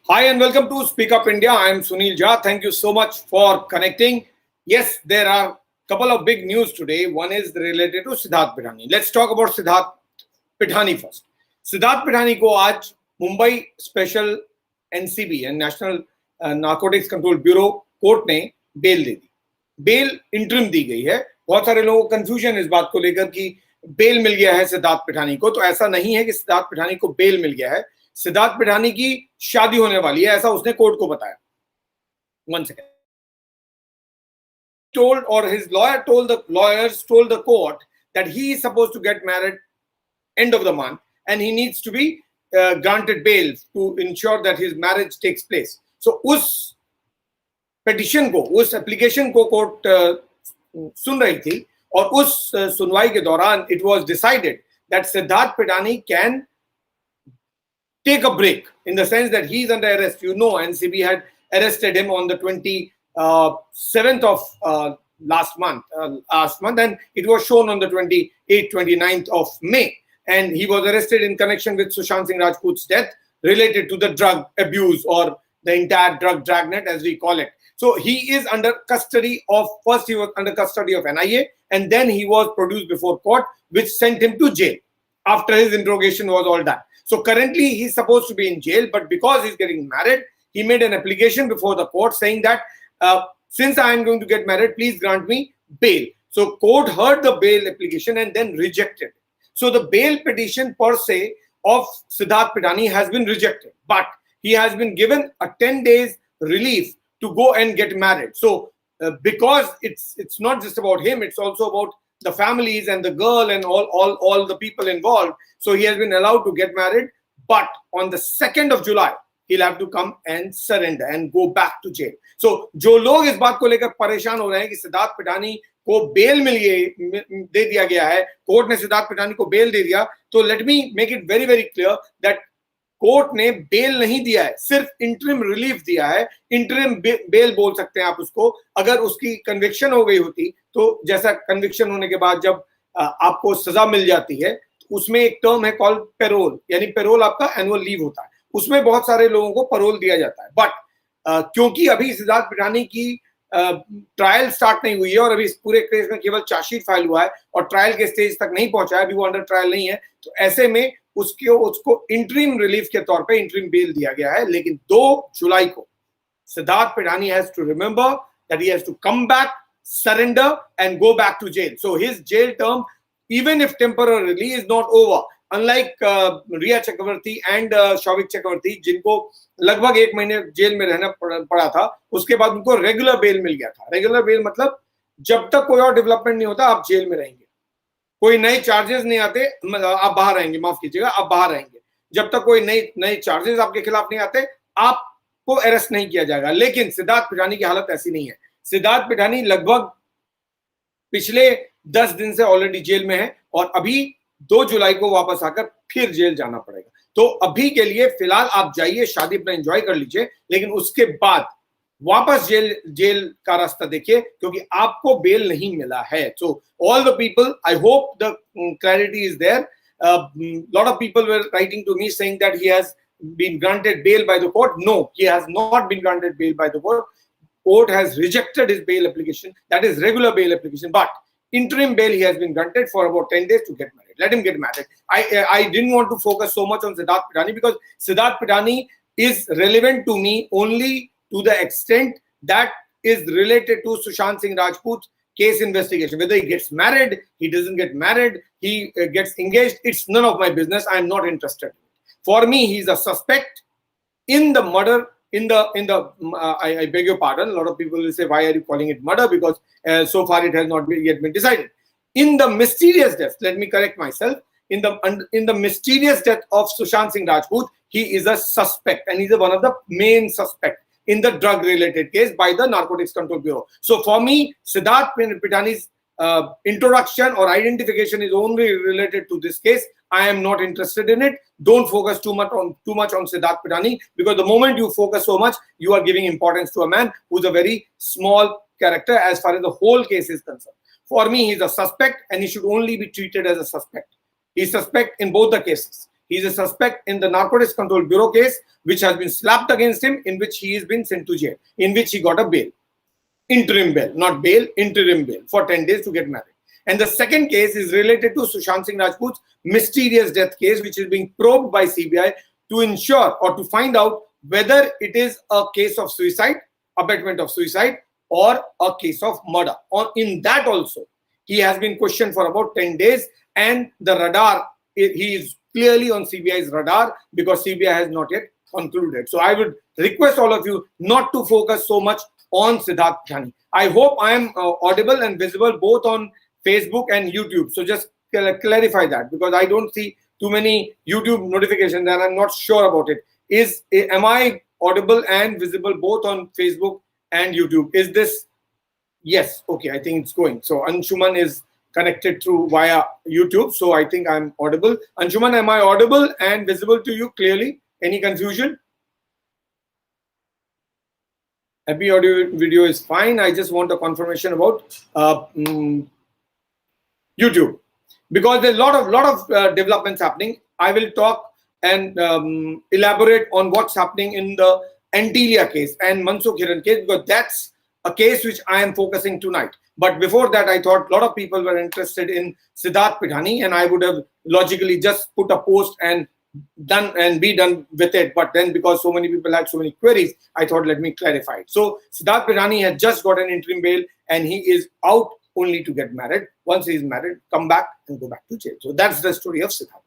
Hi and welcome to Speak Up India. I am Sunil Jha. Thank you so much for connecting. Yes, there are a couple of big news today. One is related to Siddharth Pithani. Let's talk about Siddharth Pithani first. Siddharth Pithani को आज Mumbai special NCB national narcotics control bureau court ने bell दे दी. Bell interim दी गई है. बहुत सारे लोगों को confusion इस बात को लेकर कि बेल मिल गया है सिद्धार्थ पिठानी को. तो ऐसा नहीं है कि सिद्धार्थ पिठानी को बेल मिल गया है. सिद्धार्थ पिठानी की शादी होने वाली है, ऐसा उसने कोर्ट को बताया. One second. Told, or his lawyer told the court that he is supposed to get married end of the month and he needs to be granted bail to ensure that his marriage takes place. So उस petition को, उस application को court सुन रही थी और उस सुनवाई के दौरान it was decided that Siddharth Pithani can take a break in the sense that he is under arrest. You know, NCB had arrested him on the 27th of last month, and it was shown on the 28th, 29th of May. And he was arrested in connection with Sushant Singh Rajput's death related to the drug abuse or the entire drug dragnet, as we call it. So he is under custody of, first he was under custody of NIA, and then he was produced before court, which sent him to jail after his interrogation was all done. So currently he's supposed to be in jail, but because he's getting married, he made an application before the court saying that since I am going to get married, please grant me bail. So court heard the bail application and then rejected. So the bail petition per se of Siddharth Pithani has been rejected, but he has been given a 10 days relief to go and get married. So because it's not just about him, it's also about the families and the girl and all the people involved. So he has been allowed to get married, but on the 2nd of July, he'll have to come and surrender and go back to jail. So जो लोग इस बात को लेकर परेशान हो रहे हैं कि सिद्धार्थ पिठानी को बेल दे दिया गया है, कोर्ट ने सिद्धार्थ पिठानी को बेल दे दिया, तो let me make it very very clear that court ने बेल नहीं दिया है, सिर्फ इंटरिम रिलीफ दिया है. इंटरिम बेल बोल सकते हैं आप उसको. अगर उसकी कन्विक्शन हो गई होती, तो जैसा कन्विक्शन होने के बाद जब आपको सजा मिल जाती है, उसमें एक टर्म है कॉल्ड पेरोल, यानी पेरोल आपका एनुअल लीव होता है, उसमें बहुत सारे लोगों को पेरोल दिया जाता है. बट क्योंकि अभी सिद्धार्थ पिठानी की ट्रायल स्टार्ट नहीं हुई है और अभी इस पूरे केस में केवल चार्जशीट फाइल हुआ है और ट्रायल के स्टेज तक नहीं पहुंचा है, अभी वो अंडर ट्रायल नहीं है, तो ऐसे में उसको इंटरिम रिलीफ के तौर पे इंटरिम बेल दिया गया है. लेकिन 2 जुलाई को Siddharth Pithani has to remember that he has to come back, surrender and go back to jail. So his jail term, even if temporarily, is not over. Unlike Riya Chakravarti and Shouvik Chakravarti, जिनको लगभग 1 महीने jail में रहना पड़ा था, उसके बाद उनको रेगुलर बेल मिल गया था. रेगुलर बेल मतलब जब तक कोई और डेवलपमेंट नहीं होता आप जेल में रहेंगे, कोई नए चार्जेस नहीं आते, आप बाहर रहेंगे, माफ कीजिएगा, आप बाहर रहेंगे. जब तक कोई नए चार्जेस आपके खिलाफ नहीं आते, आपको अरेस्ट नहीं किया जाएगा. लेकिन सिद्धार्थ पिठानी की हालत ऐसी नहीं है. सिद्धार्थ पिठानी लगभग पिछले 10 दिन से ऑलरेडी जेल में है और अभी 2 जुलाई को वापस आकर फिर जेल जाना पड़ेगा. तो अभी के लिए फिलहाल आप जाइए, शादी अपना एंजॉय कर लीजिए, लेकिन उसके बाद वापस जेल का रास्ता देखिए, क्योंकि आपको बेल नहीं मिला है. So all the people, I hope the clarity is there. Lot of people were writing to me saying that he has been granted bail by the court. No, he has not been granted bail by the court. Court has rejected his bail application, that is regular bail application, but interim bail he has been granted for about 10 days to get married. Let him get married. I didn't want to focus so much on Siddharth Pithani because Siddharth Pithani is relevant to me only to the extent that is related to Sushant Singh Rajput's case investigation. Whether he gets married, he doesn't get married, he gets engaged, it's none of my business. I am not interested. For me, he is a suspect in the murder. I beg your pardon, a lot of people will say, why are you calling it murder? Because so far it has not yet been decided. In the mysterious death, let me correct myself, in the mysterious death of Sushant Singh Rajput, he is a suspect and he's one of the main suspects in the drug-related case by the Narcotics Control Bureau. So for me, Siddharth Pithani's introduction or identification is only related to this case. I am not interested in it. Don't focus too much on Siddharth Pithani, because the moment you focus so much, you are giving importance to a man who's a very small character as far as the whole case is concerned. For me, he's a suspect and he should only be treated as a suspect. He's suspect in both the cases. He is a suspect in the Narcotics Control Bureau case, which has been slapped against him, in which he has been sent to jail, in which he got a bail. Interim bail, not bail, interim bail for 10 days to get married. And the second case is related to Sushant Singh Rajput's mysterious death case, which is being probed by CBI to ensure or to find out whether it is a case of suicide, abetment of suicide, or a case of murder. Or in that also, he has been questioned for about 10 days, and the radar, he is clearly on CBI's radar because CBI has not yet concluded. So I would request all of you not to focus so much on Siddharth Pithani. I hope I am audible and visible both on Facebook and YouTube. So just clarify that, because I don't see too many YouTube notifications and I'm not sure about it. Am I audible and visible both on Facebook and YouTube? Is this? Yes. Okay. I think it's going. So Anshuman is connected through via YouTube. So I think I'm audible. Anshuman, am I audible and visible to you clearly? Any confusion? Happy audio video is fine. I just want a confirmation about YouTube, because there's a lot of developments happening. I will talk and elaborate on what's happening in the Antilia case and Mansukh Hiran case, because that's a case which I am focusing tonight. But before that, I thought a lot of people were interested in Siddharth Pithani, and I would have logically just put a post and be done with it. But then, because so many people had so many queries, I thought, let me clarify it. So Siddharth Pithani has just got an interim bail, and he is out only to get married. Once he is married, come back and go back to jail. So that's the story of Siddharth.